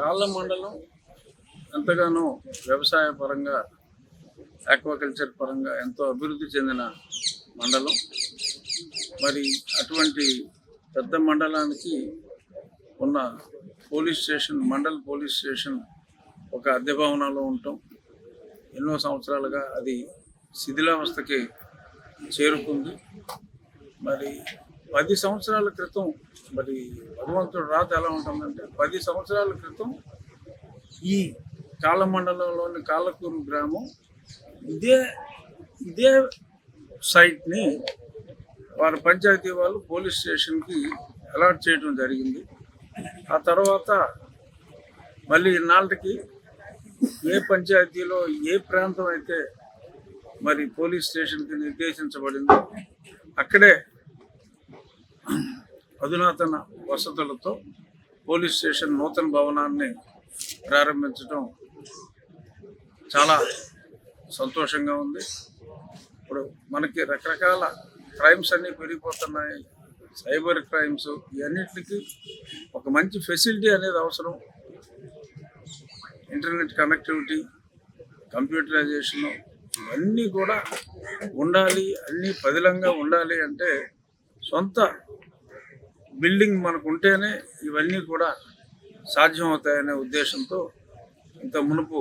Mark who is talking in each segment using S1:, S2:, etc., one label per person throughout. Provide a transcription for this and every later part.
S1: కాళ్ళ మండలం ఎంతగానో వ్యవసాయ పరంగా ఆక్వాకల్చర్ పరంగా ఎంతో అభివృద్ధి చెందిన మండలం. మరి అటువంటి పెద్ద మండలానికి ఉన్న police station, mandal police station ఒక అద్దె భవనంలో ఉంటాం. ఎన్నో సంవత్సరాలుగా అది శిథిలావస్థకి చేరుకుంది. మరి 10 సంవత్సరాల క్రితం, మరి భగవంతుడు రాత ఎలా ఉంటుందంటే 10 సంవత్సరాల క్రితం ఈ కాళ్ళ మండలంలోని కాళ్ళకూరు గ్రామం ఇదే సైట్ని వారి పంచాయతీ వాళ్ళు పోలీస్ స్టేషన్కి అలాట్ చేయడం జరిగింది. ఆ తర్వాత మళ్ళీ ఇన్నాళ్ళకి ఏ పంచాయతీలో ఏ ప్రాంతం అయితే మరి పోలీస్ స్టేషన్కి నిర్దేశించబడిందో అక్కడే అధునాతన వసతులతో పోలీస్ స్టేషన్ నూతన భవనాన్ని ప్రారంభించడం చాలా సంతోషంగా ఉంది. ఇప్పుడు మనకి రకరకాల క్రైమ్స్ అన్నీ పెరిగిపోతున్నాయి. సైబర్ క్రైమ్స్, ఇవన్నిటికి ఒక మంచి ఫెసిలిటీ అనేది అవసరం. ఇంటర్నెట్ కనెక్టివిటీ, కంప్యూటరైజేషను ఇవన్నీ కూడా ఉండాలి. అన్నీ పదిలంగా ఉండాలి అంటే సొంత బిల్డింగ్ మనకు ఉంటేనే ఇవన్నీ కూడా సాధ్యం అవుతాయనే ఉద్దేశంతో ఇంత మునుపు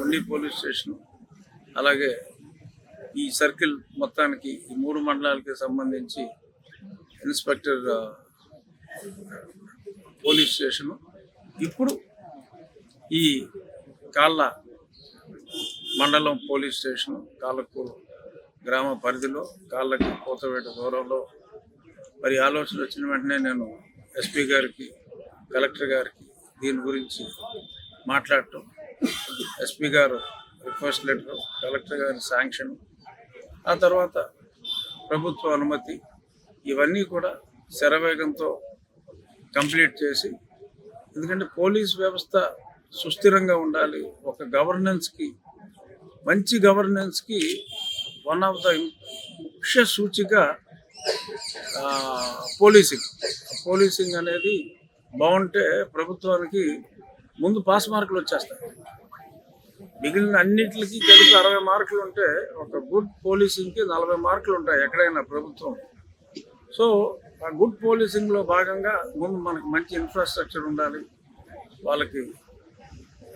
S1: ఉండి పోలీస్ స్టేషన్, అలాగే ఈ సర్కిల్ మొత్తానికి ఈ 3 మండలాలకి సంబంధించి ఇన్స్పెక్టర్ పోలీస్ స్టేషను, ఇప్పుడు ఈ కాళ్ళ మండలం పోలీస్ స్టేషను కాళ్ళకూరు గ్రామ పరిధిలో కాళ్ళకి కోతవేట దూరంలో మరి ఆలోచన వచ్చిన వెంటనే నేను ఎస్పీ గారికి, కలెక్టర్ గారికి దీని గురించి మాట్లాడటం, ఎస్పీ గారు రిక్వెస్ట్ లెటర్, కలెక్టర్ గారి శాంక్షన్, ఆ తర్వాత ప్రభుత్వ అనుమతి, ఇవన్నీ కూడా శరవేగంతో కంప్లీట్ చేసి, ఎందుకంటే పోలీస్ వ్యవస్థ సుస్థిరంగా ఉండాలి. ఒక గవర్నెన్స్కి, మంచి గవర్నెన్స్కి వన్ ఆఫ్ ద ముఖ్య సూచిక పోలీసింగ్ అనేది బాగుంటే ప్రభుత్వానికి ముందు పాస్ మార్కులు వచ్చేస్తాయి. మిగిలిన అన్నిటికీ కలిపి 60 మార్కులు ఉంటే ఒక గుడ్ పోలీసింగ్కి 40 మార్కులు ఉంటాయి ఎక్కడైనా ప్రభుత్వం. సో ఆ గుడ్ పోలీసింగ్లో భాగంగా ముందు మనకు మంచి ఇన్ఫ్రాస్ట్రక్చర్ ఉండాలి, వాళ్ళకి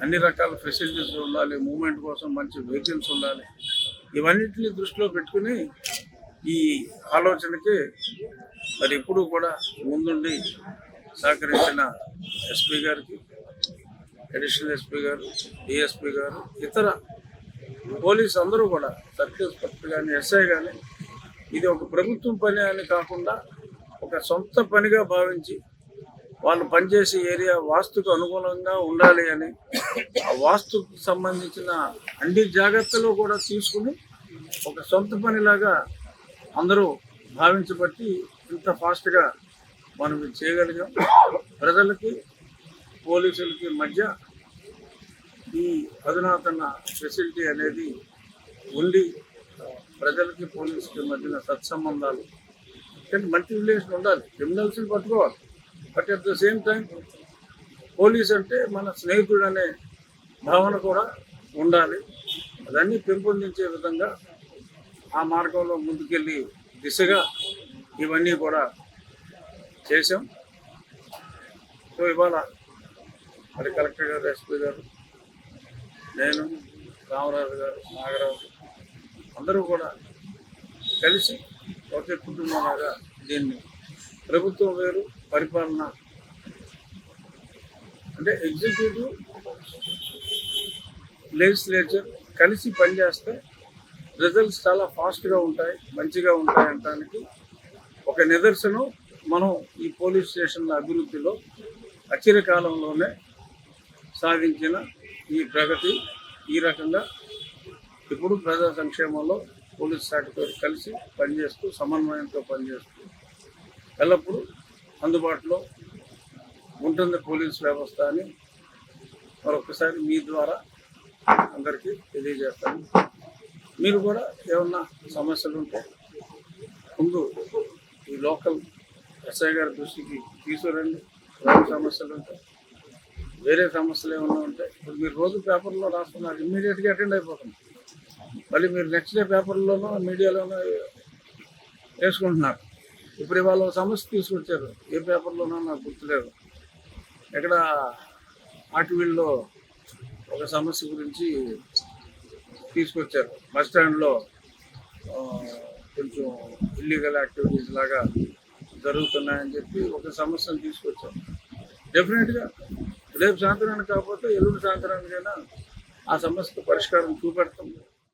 S1: అన్ని రకాల ఫెసిలిటీస్ ఉండాలి, మూవ్మెంట్ కోసం మంచి వెహికల్స్ ఉండాలి. ఇవన్నిటిని దృష్టిలో పెట్టుకుని ఈ ఆలోచనకి మరి ఇప్పుడు కూడా ముందుండి సహకరించిన ఎస్పీ గారికి, అడిషనల్ ఎస్పీ గారు, డిఎస్పీ గారు, ఇతర పోలీస్ అందరూ కూడా, సర్కిల్ ఇన్స్పెక్టర్ కానీ, ఎస్ఐ కానీ, ఇది ఒక ప్రభుత్వం పని అని కాకుండా ఒక సొంత పనిగా భావించి వాళ్ళు పనిచేసే ఏరియా వాస్తుకు అనుగుణంగా ఉండాలి అని, ఆ వాస్తుకు సంబంధించిన అన్ని జాగ్రత్తలు కూడా తీసుకుని ఒక సొంత పనిలాగా అందరూ భావించబట్టి ఇంత ఫాస్ట్గా మనం చేయగలిగాం. ప్రజలకి పోలీసులకి మధ్య ఈ అధునాతన ఫెసిలిటీ అనేది ఉండి ప్రజలకి పోలీసులకి మధ్యన సత్సంబంధాలు, అంటే మంచి రిలేషన్ ఉండాలి. క్రిమినల్స్ని పట్టుకోవాలి, but at the same time police అంటే మన స్నేహితుడు అనే భావన కూడా ఉండాలి. అదన్నీ పెంపొందించే విధంగా ఆ మార్గంలో ముందుకెళ్ళి దిశగా ఇవన్నీ కూడా చేసాం. సో ఇవాళ మరి కలెక్టర్ గారు, ఎస్పీ గారు, నేను, రామరాజు గారు, నాగరాజు అందరూ కూడా కలిసి ఒకే కుటుంబంలాగా దీన్ని, ప్రభుత్వం వేరు, పరిపాలన అంటే ఎగ్జిక్యూటివ్, లెజిస్లేచర్ కలిసి పనిచేస్తే రిజల్ట్స్ చాలా ఫాస్ట్గా ఉంటాయి, మంచిగా ఉంటాయి అనడానికి ఒక నిదర్శనం మనం ఈ పోలీస్ స్టేషన్ల అభివృద్ధిలో అచిర కాలంలోనే సాధించిన ఈ ప్రగతి. ఈ రకంగా ఇప్పుడు ప్రజా సంక్షేమంలో పోలీస్ శాఖతో కలిసి పనిచేస్తూ, సమన్వయంతో పనిచేస్తూ ఎల్లప్పుడూ అందుబాటులో ఉంటుంది పోలీస్ వ్యవస్థ అని మరొకసారి మీ ద్వారా అందరికీ తెలియజేస్తాను. మీరు కూడా ఏమన్నా సమస్యలు ఉంటే ముందు ఈ లోకల్ ఎస్ఐ గారి దృష్టికి తీసుకురండి. సమస్యలు ఉంటే వేరే సమస్యలు ఏమైనా ఉంటాయి. ఇప్పుడు మీరు రోజు పేపర్లో రాస్తున్నారు, ఇమ్మీడియట్గా అటెండ్ అయిపోతుంది. మళ్ళీ మీరు నెక్స్ట్ డే పేపర్లోనో మీడియాలోనో వేసుకుంటున్నారు. ఇప్పుడు ఇవాళ ఒక సమస్య తీసుకొచ్చారు, ఏ పేపర్లోనో నాకు గుర్తులేదు, ఎక్కడ ఆర్టీవీల్లో ఒక సమస్య గురించి తీసుకొచ్చారు. బస్ స్టాండ్లో కొంచెం ఇల్లీగల్ యాక్టివిటీస్ లాగా జరుగుతున్నాయని చెప్పి ఒక సమస్యను తీసుకొచ్చారు. డెఫినెట్గా రేపు సాయంత్రానికి కాకపోతే ఎల్లుండి సాయంత్రానికైనా ఆ సమస్యకు పరిష్కారం చూపెడతాం.